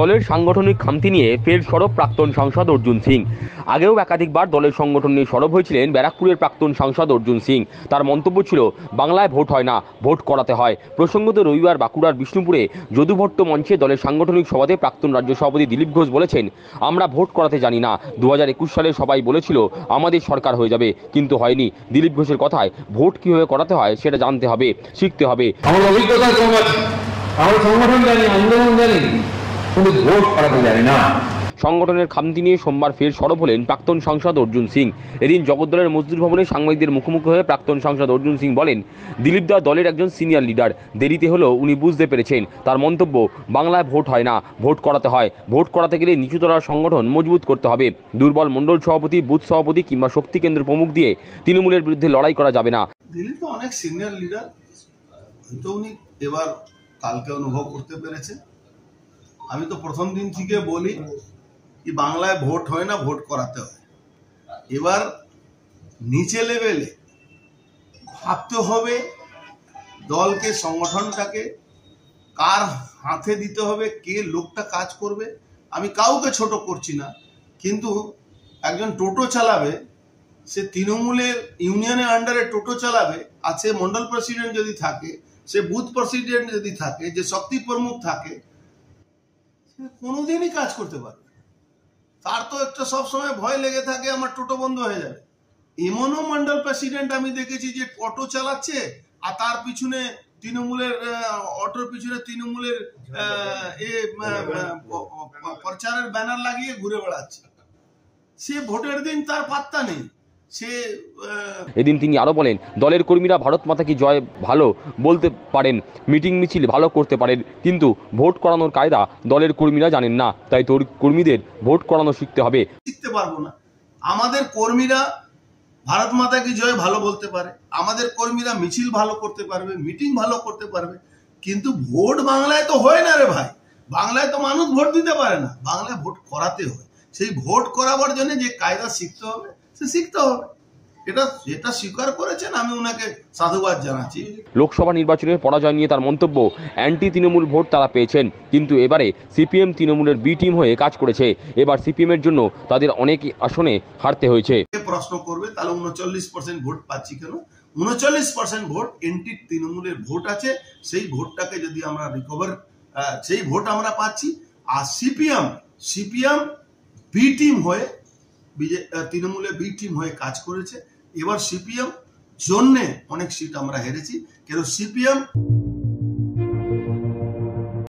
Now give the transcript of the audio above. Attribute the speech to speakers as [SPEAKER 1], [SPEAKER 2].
[SPEAKER 1] দলের সাংগঠনিক খামতি নিয়ে ফের সরব প্রাক্তন সাংসদ অর্জুন সিং। আগেও একাধিকবার দলের সংগঠন নিয়ে সরব হয়েছিলেন ব্যারাকপুরের প্রাক্তন সাংসদ অর্জুন সিং। তার মন্তব্য ছিল, বাংলায় ভোট হয় না, ভোট করাতে হয়। প্রসঙ্গত রবিবার বাঁকুড়ার বিষ্ণুপুরে যদুভট্ট মঞ্চে দলের সাংগঠনিক সভাতে প্রাক্তন রাজ্য সভাপতি দিলীপ ঘোষ বলেছেন, আমরা ভোট করাতে জানি না। 2021 সালে সবাই বলেছিল আমাদের সরকার হয়ে যাবে, কিন্তু হয়নি। দিলীপ ঘোষের কথায়, ভোট কিভাবে করাতে হয় সেটা জানতে হবে, শিখতে হবে।
[SPEAKER 2] আমার অভিজ্ঞতা কম আছে, আমার সংগঠন জানি, আন্দোলন জানি, কিন্তু ভোট করাতে জানি না।
[SPEAKER 1] সংগঠনের খামতি নিয়ে সোমবার ফের সরব হলেন প্রাক্তন সাংসদ অর্জুন সিং। এদিন জগদ্দলের মজদুর ভবনে সাংবাদিকদের মুখোমুখি হয়ে প্রাক্তন সাংসদ অর্জুন সিং বলেন, দিলীপ দা দলের একজন সিনিয়র লিডার, দেরিতে হলেও উনি বুঝতে পেরেছেন। তার মন্তব্য, বাংলায় ভোট হয় না, ভোট করাতে হয়। ভোট করাতে গেলে নিচুতলার সংগঠন মজবুত করতে হবে। দুর্বল মণ্ডল সভাপতি, বুথ সভাপতি কিংবা শক্তি কেন্দ্র প্রমুখ দিয়ে তৃণমূলের বিরুদ্ধে লড়াই করা যাবে না।
[SPEAKER 3] দিলীপ তো অনেক সিনিয়র লিডার, হয়তো উনি এবার কালকে অনুভব করতে পেরেছে। আমি তো প্রথম দিন থেকে বলি কি বাংলায় ভোট হয় না, ভোট করাতে হয়। এবার নিচে লেভেলে ভাবতে হবে দলকে, সংগঠনটাকে কার হাতে দিতে হবে, কে লোকটা কাজ করবে। আমি কাউকে ছোট করছি না, কিন্তু একজন টোটো চালাবে, সে তৃণমূলের ইউনিয়নের আন্ডারে টোটো চালাবে, আর সে মন্ডল প্রেসিডেন্ট যদি থাকে, সে বুথ প্রেসিডেন্ট যদি থাকে, যে শক্তি প্রমুখ থাকে, সে কোনোদিনই কাজ করতে পারবে। তার তো একটা সবসময় ভয় লেগে থাকে আমার টোটো বন্ধ হয়ে যাবে। এমনও মন্ডল প্রেসিডেন্ট আমি দেখেছি যে অটো চালাচ্ছে আর তার পিছনে তৃণমূলের অটোর পিছনে তৃণমূলের প্রচারের ব্যানার লাগিয়ে ঘুরে বেড়াচ্ছে। সে ভোটের দিন তার পাত্তা নেই।
[SPEAKER 1] এদিন তিনি আরো বলেন, দলের কর্মীরা ভারত মাতা কি জয় ভালো বলতে পারেন, মিটিং মিছিল ভালো করতে পারেন, কিন্তু ভোট করানোর কায়দা দলের কর্মীরা জানেন না। তাই তোর কর্মীদের ভোট করানো শিখতে হবে।
[SPEAKER 3] শিখতে পারবো না। আমাদের কর্মীরা ভারত মাতা কি জয় ভালো বলতে পারে, আমাদের কর্মীরা মিছিল ভালো করতে পারবে, মিটিং ভালো করতে পারবে, কিন্তু ভোট বাংলায় তো হয় না রে ভাই। বাংলায় তো মানুষ ভোট দিতে পারে না, বাংলায় ভোট করাতে হয়। সেই ভোট করাবার জন্য যে কায়দা শিখতে হবে, সে শিখতে হবে। এটা স্বীকার করেছেন, আমি ওনাকে সাধুবাদ জানাচ্ছি।
[SPEAKER 1] লোকসভা নির্বাচনের পরাজয় নিয়ে তার মন্তব্য, অ্যান্টি তৃণমূল ভোট তারা পেয়েছেন, কিন্তু এবারে সিপিএম তৃণমূলের বি টিম হয়ে কাজ করেছে। এবার সিপিএম এর জন্য তাদের অনেক আসনে হারতে হয়েছে।
[SPEAKER 3] প্রশ্ন করবে তাহলে 39% ভোট পাচ্ছি কেন? 39% ভোট এন্টি তৃণমূলের ভোট আছে। সেই ভোটটাকে যদি আমরা রিকভার, সেই ভোট আমরা পাচ্ছি। আর সিপিএম বি টিম হয়ে, তৃণমূলের বি টিম হয়ে কাজ করেছে। এবার সিপিএম জন্যে অনেক সিট আমরা হেরেছি, কেন সিপিএম